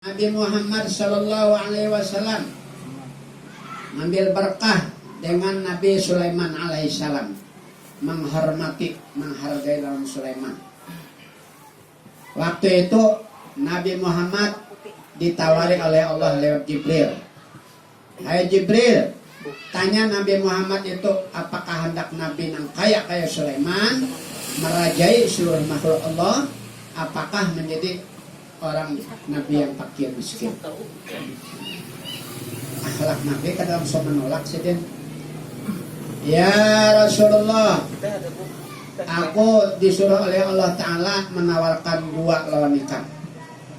Nabi Muhammad Sallallahu Alaihi Wasallam mengambil berkah dengan Nabi Sulaiman Alaihissalam, menghargai Nabi Sulaiman. Waktu itu Nabi Muhammad ditawari oleh Allah lewat Jibril. Hai Jibril, tanya Nabi Muhammad itu apakah hendak Nabi yang kaya Sulaiman, merajai seluruh makhluk Allah, apakah menjadi orang Nabi yang fakir miskin. Akhlak Nabi kadang bisa menolak sedih. Ya Rasulullah, aku disuruh oleh Allah Ta'ala menawarkan dua lawan nikah.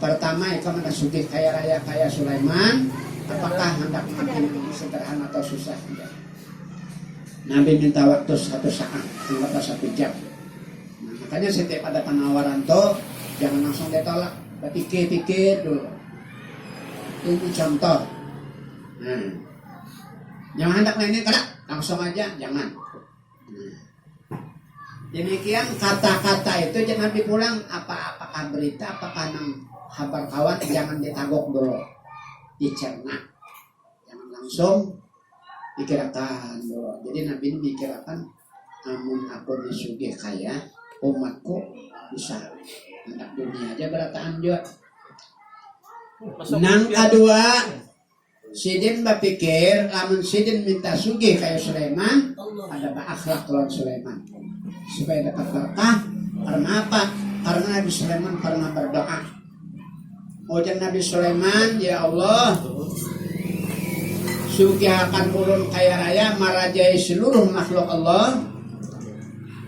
Pertama, kamu hendak sugih kaya raya kaya Sulaiman, apakah hendak makin sederhana atau susah? Nabi minta waktu 1 saat, anggaplah 1 jam. Nah, makanya setiap ada penawaran tuh jangan langsung ditolak, pikir-pikir dulu. Ini contoh. Nah, jangan hendak ini kada langsung aja, jangan. Nah, demikian kata-kata itu jangan dipulang apakah berita, apakah nang kabar kawan, jangan ditagok dulu, dicerna, jangan langsung pikirkan dulu. Jadi Nabi mikirkan, amun aku disugih kaya, umatku bisa hendak dunia aja berataan juga. Nang kedua, Sidin berpikir, lamun Sidin minta sugih kayak Sulaiman, ada akhlak lawan Sulaiman supaya dapat berkah. Karena apa? Karena Nabi Sulaiman pernah berdoa. Ujar Nabi Sulaiman, ya Allah, sugihakan ulun kaya raya, merajai seluruh makhluk Allah.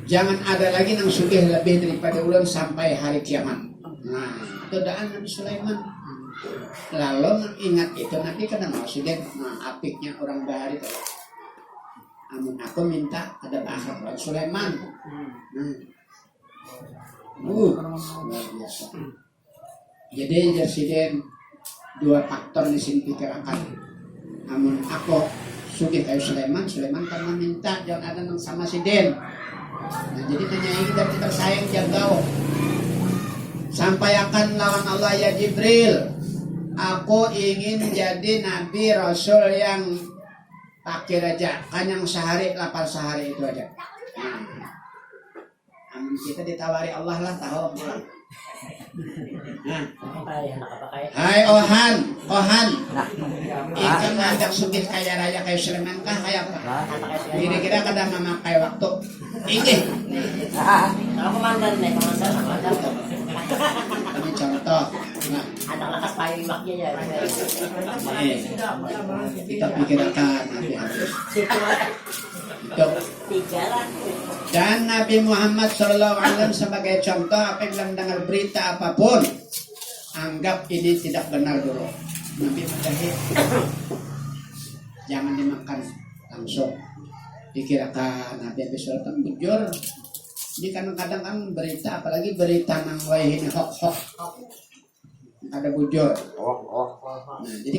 Jangan ada lagi yang sugih lebih daripada ulun sampai hari kiamat. Nah, itu doa Nabi Sulaiman. Lalu ingat itu Nabi kena mau sugih, apiknya orang bahari itu. Amun aku minta ada akhlak lawan Sulaiman. Luar biasa. Jadi Jasiden 2 faktor di sini pikirkan. Amun aku sugih kayak Sulaiman, Sulaiman karena minta jangan ada nang sama Sidin. Nah, jadi penyanyi kita tersayang jagau. Sampaikan lawan Allah ya Jibril, aku ingin jadi Nabi Rasul yang fakir aja, kan yang sehari lapar sehari itu aja. Nah, kita ditawari Allah lah tahu pulang. Nah, hai Ohan, ikan ngajak sugih kaya raya kayak Sulaiman kah kayak apa? Kira-kira kadang memakai waktu. Ini. Kalau komandan nih, Ini contoh. Nah, anak lakas payu imaknya ya. kita pikirkan nanti habis. Itu. Dan Nabi Muhammad SAW sebagai contoh, apa yang dengar berita apapun, anggap ini tidak benar dulu. Nabi menjahit, jangan dimakan langsung. Dikirakan Nabi SAW bujur. Ini kadang-kadang kan berita, apalagi berita nang ini hoax, ada bujur. Nah, jadi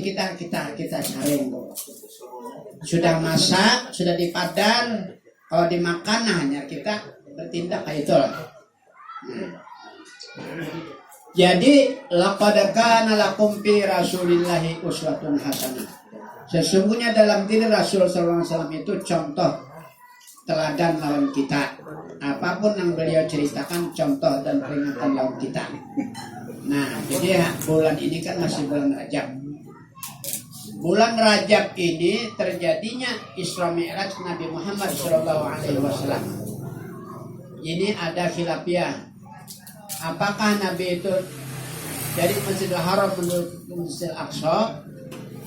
kita saring dulu. Sudah masak, sudah dipadan, kalau dimakan hanya kita bertindak kayak itu lah. Nah. Jadi laqad kana lakum fi Rasulillahi uswatun hasanah. Sesungguhnya dalam diri Rasul sallallahu alaihi wasallam itu contoh teladan lawan kita. Apapun yang beliau ceritakan contoh dan peringatan lawan kita. Nah, jadi bulan ini kan masih bulan Rajab. Bulan Rajab ini terjadinya Isra Mi'raj Nabi Muhammad SAW. Ini ada khilafiyah. Apakah Nabi itu dari Masjidil Haram menuju Masjidil Aqsa,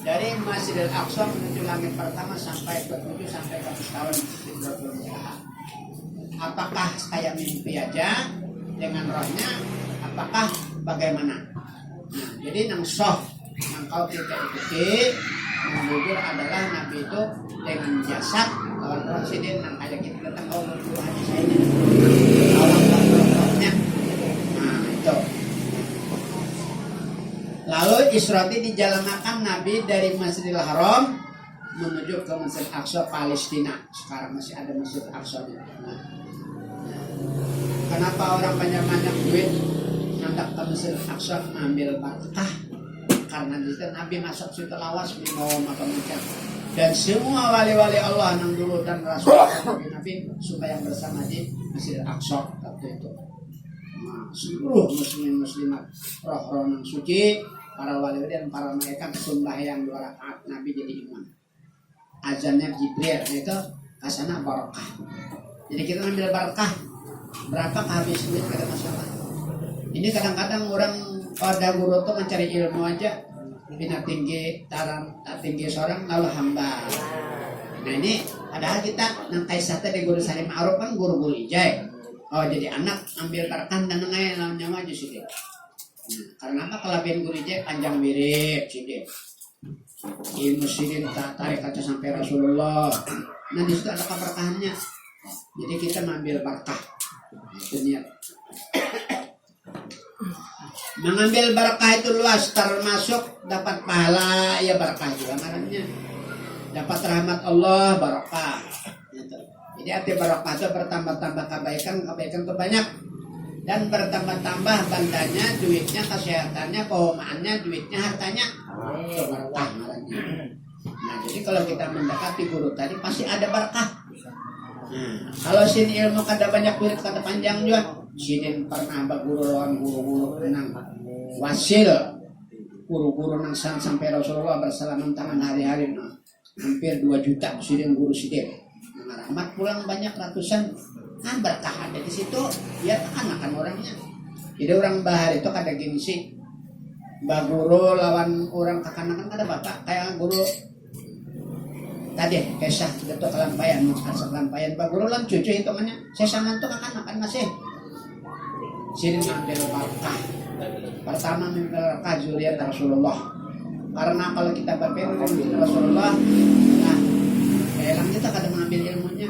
dari Masjidil Aqsa menuju langit pertama sampai ke 7 sampai ke tahun Sidratul Muntaha. Apakah kayak mimpi aja dengan rohnya? Apakah bagaimana? Nah, jadi nang soh yang kau kita ikuti menjujur adalah Nabi itu dengan jasad lawan roh Sidin yang ada kita datang Allah Tuhan saya ini rohnya. Nah itu. Lalu Israti dijalankan Nabi dari Masjidil Haram menuju ke Masjid Aqsa Palestina. Sekarang masih ada Masjid Aqsa. Nah, kenapa orang banyak duit hendak ke Masjid Aqsa ambil berkah? karena di situ Nabi masuk situ lawas minum apa macam. Dan semua wali-wali Allah yang dulu dan Rasul Nabi supaya bersama di Masjid Al-Aqsa waktu itu. Nah, seluruh muslim muslimat roh-roh yang suci, para wali dan para malaikat sembahyang 2 rakaat, Nabi jadi imam. Azannya Jibril itu kasana barakah. Jadi kita ambil barakah. Berapa habis duit kada masalah. Ini kadang-kadang orang pada guru tuh mencari ilmu aja. Bina tinggi, tak tinggi seorang lalu hamba. Nah ini padahal kita nang kaisah tadi guru Salim Ma'ruf kan guru-guru ijai. Oh jadi anak ambil barakan dan ngai lawan nyawa aja sih. Nah, karena apa kelebihan guru ijai panjang mirip sih dia. Ilmu sidin tak tarik kaca sampai Rasulullah. Nah di situ ada keberkahannya. Jadi kita mengambil barakah. Itu niat. Mengambil barakah itu luas, termasuk dapat pahala ya barakah juga namanya. Dapat rahmat Allah barakah. Gitu. Jadi arti barakah itu bertambah-tambah kebaikan itu banyak dan bertambah-tambah bandanya, duitnya, kesehatannya, keumaannya, duitnya, hartanya. Itu barakah namanya. Nah jadi kalau kita mendekati guru tadi pasti ada barakah. Kalau sin ilmu kada banyak kulit kada panjang juga. Sinin pernah baguru lawan guru-guru nang wasil guru-guru nang sampai Rasulullah bersalaman tangan hari-hari hampir 2 juta sinin guru sidin. Rahmat pulang banyak ratusan. Kan berkah ada di situ. Dia akan orangnya. Jadi orang bahar itu kada gengsi. Baguru lawan orang kakanakan kada bapak kayak guru tadi kisah Datuk Kelampayan, Asal Kelampayan, baguru lan cucu hitungannya. Saya sama tuh akan masih. Sini ambil barakah. Pertama ambil barakah zuriat Rasulullah. Karena kalau kita berpikir Rasulullah, nah, elang kita kadang mengambil ilmunya,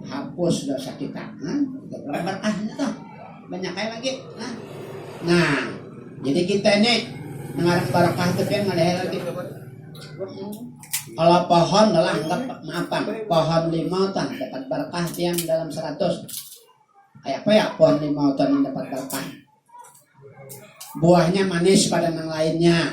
hapus dosa kita. Barakahnya tuh banyak kayak lagi. Nah, jadi kita ini mengarang barakah itu kan ada lagi. Kalau pohon adalah anggap maafan, pohon 5 tan dapat barakah yang dalam 100. Kayak apa ya pohon 5 tan yang dapat barakah? Buahnya manis pada yang lainnya,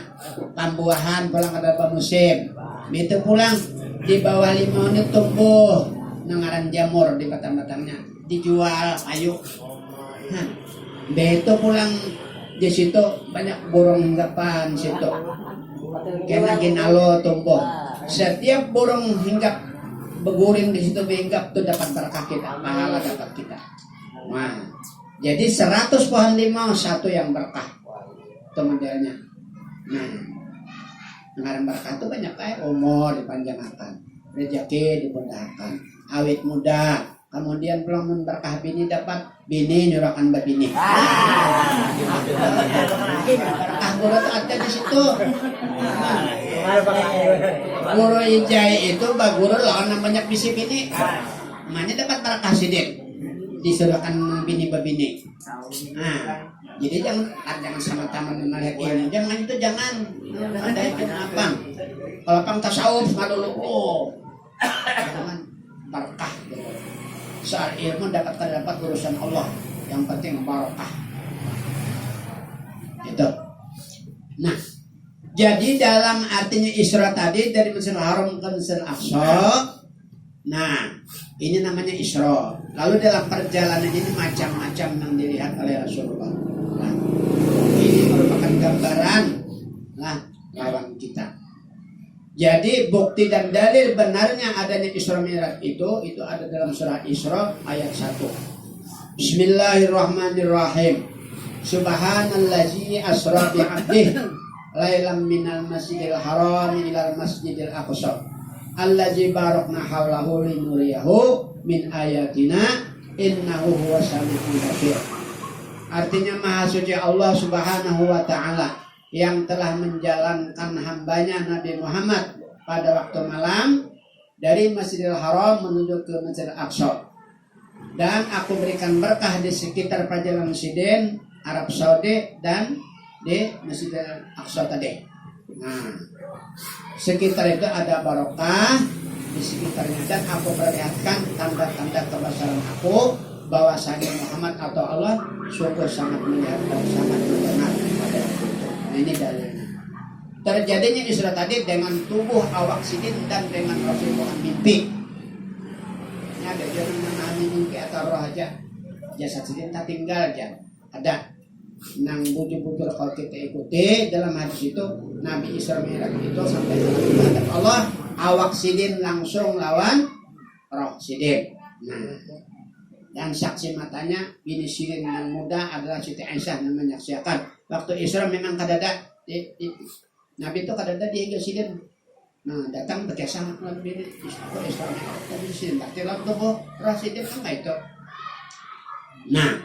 tambuhan pulang ada musim. Itu pulang di bawah 5 ini tumbuh nengaran jamur di batang-batangnya, dijual ayu. Beto pulang di situ banyak burung hinggapan situ. Kena ginalo tumbuh. Setiap burung hinggap beguring di situ hinggap tuh dapat berkah kita, pahala dapat kita. Nah, jadi 100 pohon 5 1 yang berkah. Itu modelnya. Nah, pengarang berkah itu banyak kayak umur dipanjangkan, rezeki dimudahkan, awet muda. Kemudian pulang berkah bini dapat bini nyurahkan babini. Berkah guru itu ada di situ. Guru ijai itu baguru lawan namanya bisi bini. Namanya dapat berkah sidik. Disuruhkan bini babini. Nah, jadi jangan sama-sama melihat ilmu. Jangan itu jangan. Ada yang apa? Kalau pang tasawuf malulu. Jangan berkah. Soal ilmu dapat urusan Allah. Yang penting barakah. Itu. Nah, jadi dalam artinya Isra tadi dari Masjidil Haram ke Masjidil Aqsa. Nah, ini namanya Isra. Lalu dalam perjalanan ini macam-macam yang dilihat oleh Rasulullah. Nah, ini merupakan gambaran lawan kita. Jadi bukti dan dalil benarnya adanya Isra Mi'raj itu ada dalam surah Isra ayat 1. Bismillahirrahmanirrahim. Subhanallazi asra bi'abdihi lailam minal masjidil haram ilal masjidil aqsa allazi barakna haulahu linuriyahu min ayatina innahu huwas samiul basir. Artinya maha suci Allah Subhanahu wa ta'ala yang telah menjalankan hambanya Nabi Muhammad pada waktu malam dari Masjidil Haram menuju ke Masjidil Aqsa. Dan aku berikan berkah di sekitar perjalanan Sidin, Arab Saudi dan di Masjidil Aqsa tadi. Nah, sekitar itu ada barokah di sekitarnya dan aku perlihatkan tanda-tanda kebesaran aku bahwasanya Muhammad atau Allah sungguh sangat melihat dan sangat mendengar pada itu. Nah, ini dalilnya. terjadinya Isra tadi dengan tubuh awak sidin dan dengan Rasulullah mimpi. Ini ada jangan memahami mimpi atau roh aja. Jasad sidin tak tinggal aja. Ada. Nang bujur-bujur kalau kita ikuti dalam hadis itu Nabi Isra Mi'raj itu sampai menghadap Allah, awak sidin langsung lawan roh sidin. Nah, dan saksi matanya bini Sirin yang muda adalah Siti Aisyah yang menyaksikan waktu Isra memang kadada Nabi itu kadada di Sirin. Nah, datang berkesah Nabi Isra tadi Sirin berarti waktu roh sidin kan itu. Nah,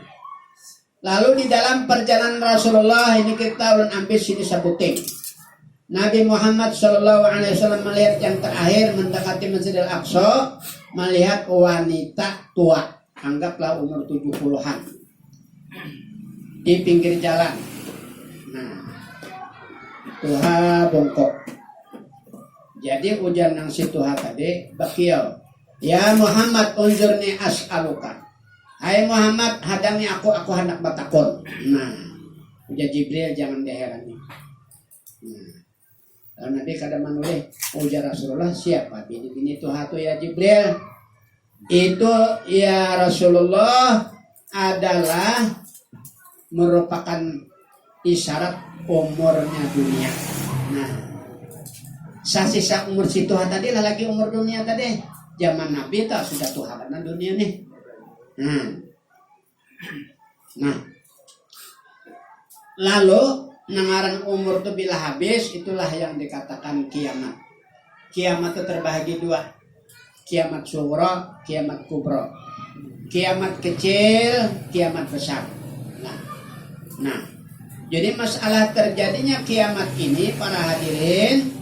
lalu di dalam perjalanan Rasulullah ini kita ulun ambil sini sebuting. Nabi Muhammad SAW melihat yang terakhir mendekati Masjidil Aqsa, melihat wanita tua, anggaplah umur 70-an di pinggir jalan. Nah, tuha bongkok. Jadi ujar nang si tuha tadi, bakiau, ya Muhammad unzurni as'aluka. Hai Muhammad, hadangi aku hendak batakon. Nah, ujar Jibril jangan diherani. Nah, lalu Nabi kadang menulis, ujar Rasulullah siapa bini-bini tuha tu ya Jibril? Itu ya Rasulullah adalah merupakan isyarat umurnya dunia. Nah, sisa umur si tuha tadi lah lagi umur dunia tadi. Zaman Nabi tak sudah tuha karena dunia nih. Nah, lalu nangaran umur itu bila habis, itulah yang dikatakan kiamat. Kiamat itu terbagi dua, kiamat sughra, kiamat kubra. Kiamat kecil, kiamat besar. Nah, jadi masalah terjadinya kiamat ini para hadirin,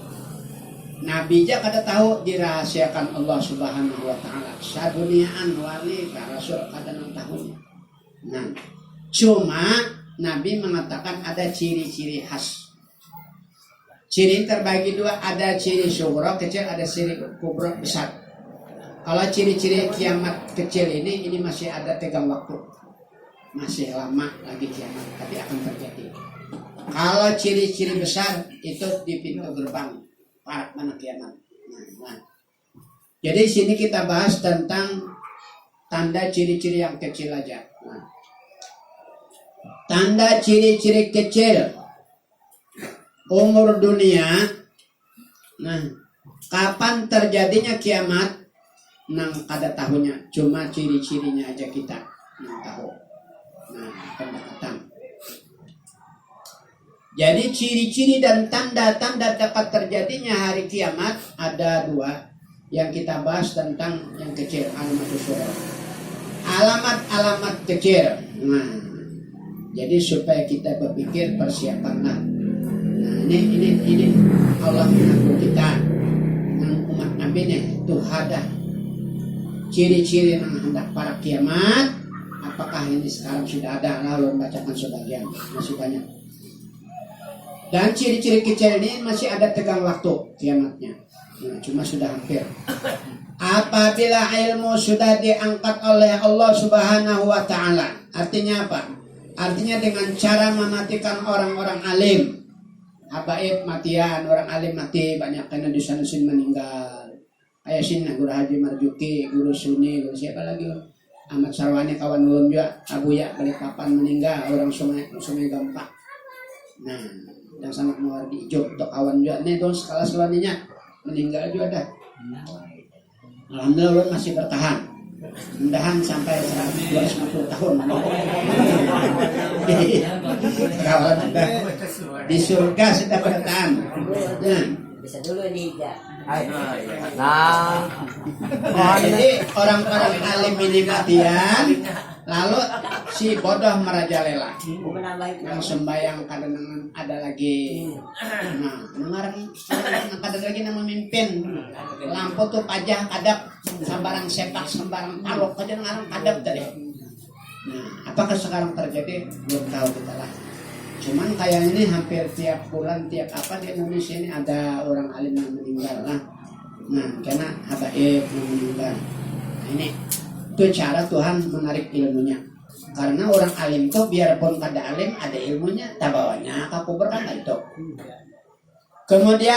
Nabi aja kada tahu dirahasiakan Allah Subhanahu wa taala. Saduniaan wali ka rasul kada nang tahunya. Nah, cuma Nabi mengatakan ada ciri-ciri khas. Ciri terbagi dua, ada ciri sughra kecil, ada ciri kubra besar. Kalau ciri-ciri kiamat kecil ini masih ada tegang waktu. Masih lama lagi kiamat, tapi akan terjadi. Kalau ciri-ciri besar itu di pintu gerbang parak mana kiamat. Nah. Jadi sini kita bahas tentang tanda ciri-ciri yang kecil aja. Nah. Tanda ciri-ciri kecil umur dunia. Nah, kapan terjadinya kiamat? Nang kada tahunya, cuma ciri-cirinya aja kita nang tahu. Nah, pendekatan. Jadi ciri-ciri dan tanda-tanda dapat terjadinya hari kiamat ada dua yang kita bahas tentang yang kecil, alamat-alamat kecil. Nah, jadi supaya kita berpikir persiapanlah. Nah, ini Allah mengaku kita, yang umat Nabi nih tuh ada ciri-ciri yang hendak para kiamat. Apakah ini sekarang sudah ada? Lalu membacakan sebagian, masih banyak. Dan ciri-ciri kecil ini masih ada tegang waktu kiamatnya. Nah, cuma sudah hampir. Apabila ilmu sudah diangkat oleh Allah Subhanahu wa taala. Artinya apa? Artinya dengan cara mematikan orang-orang alim. Habaib matian, orang alim mati banyak karena di sana sini meninggal. Kayak sini Guru Haji Marjuki, Guru Suni, Guru siapa lagi? Ahmad Sarwani kawan ulun juga, Abu Ya Balikpapan meninggal, orang Sungai Gampak. Nah, yang sangat luar di hijau untuk kawan juga nih tuh skala selaninya meninggal juga dah. Alhamdulillah masih bertahan, mudahan sampai 250 tahun. Kawan di surga sudah bertahan. Nah, bisa dulu nih ya. Nah, jadi orang-orang alim ini matian, lalu si bodoh merajalela. Yang sembahyang kadang ada lagi. Nah, mengarang kadang lagi nama memimpin. Lampu tuh pajah kadap, sembarang sepak, sembarang taluk aja ngarang kadap tadi. Nah, apakah sekarang terjadi? Belum tahu kita lah. Cuman kayak ini hampir tiap bulan, tiap apa di Indonesia ini ada orang alim yang meninggal lah. Nah, karena habaib yang meninggal. Nah, ini itu cara Tuhan menarik ilmunya. Karena orang alim tuh biarpun kada alim ada ilmunya, tabawanya ke kubur kan itu. Kemudian